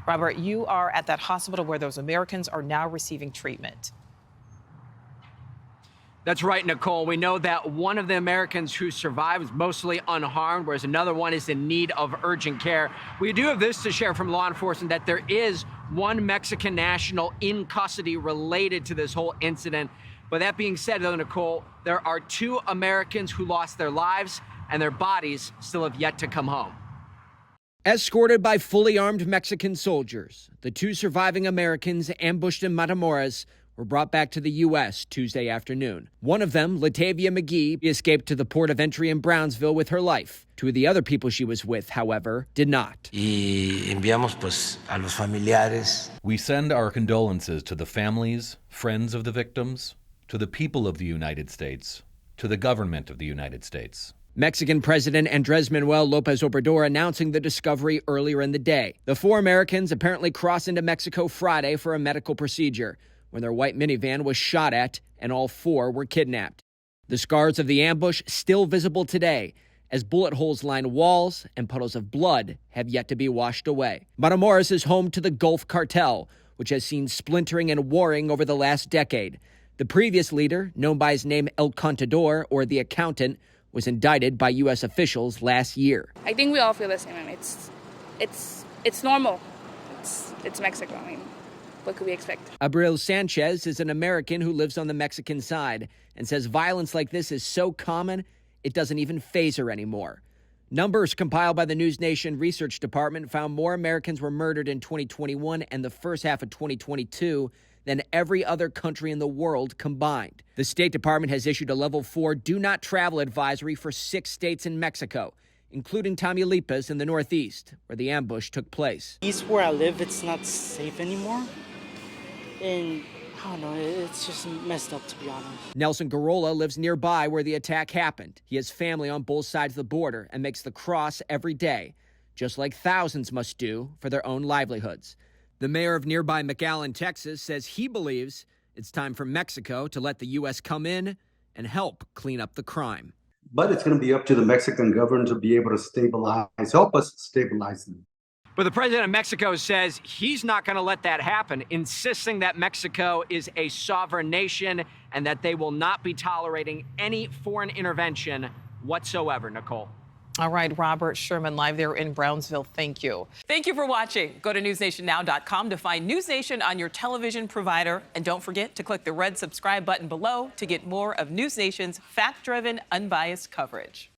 Robert, you are at that hospital where those Americans are now receiving treatment. That's right, Nicole. We know that one of the Americans who survived was mostly unharmed, whereas another one is in need of urgent care. We do have this to share from law enforcement, that there is one Mexican national in custody related to this whole incident. But that being said, though, Nicole, there are 2 Americans who lost their lives, and their bodies still have yet to come home. Escorted by fully armed Mexican soldiers, the 2 surviving Americans ambushed in Matamoros were brought back to the U.S. Tuesday afternoon. One of them, Latavia McGee, escaped to the port of entry in Brownsville with her life. 2 of the other people she was with, however, did not. We send our condolences to the families, friends of the victims, to the people of the United States, to the government of the United States. Mexican President Andrés Manuel López Obrador announcing the discovery earlier in the day. The 4 Americans apparently crossed into Mexico Friday for a medical procedure when their white minivan was shot at, and all 4 were kidnapped. The scars of the ambush still visible today, as bullet holes line walls and puddles of blood have yet to be washed away. Matamoros is home to the Gulf Cartel, which has seen splintering and warring over the last decade. The previous leader, known by his name El Contador, or the Accountant, was indicted by U.S. officials last year. I think we all feel the same, and it's normal. It's Mexico. I mean, what could we expect? Abril Sanchez is an American who lives on the Mexican side and says violence like this is so common, it doesn't even faze her anymore. Numbers compiled by the NewsNation research department found more Americans were murdered in 2021 and the first half of 2022 than every other country in the world combined. The State Department has issued a level 4 do not travel advisory for 6 states in Mexico, including Tamaulipas in the Northeast, where the ambush took place. East where I live, it's not safe anymore. And I don't know, it's just messed up, to be honest. Nelson Garola lives nearby where the attack happened. He has family on both sides of the border and makes the cross every day, just like thousands must do for their own livelihoods. The mayor of nearby McAllen, Texas, says he believes it's time for Mexico to let the U.S. come in and help clean up the crime. But it's going to be up to the Mexican government to be able to help us stabilize them. But the president of Mexico says he's not going to let that happen, insisting that Mexico is a sovereign nation and that they will not be tolerating any foreign intervention whatsoever, Nicole. All right, Robert Sherman, live there in Brownsville. Thank you. Thank you for watching. Go to newsnationnow.com to find NewsNation on your television provider. And don't forget to click the red subscribe button below to get more of NewsNation's fact-driven, unbiased coverage.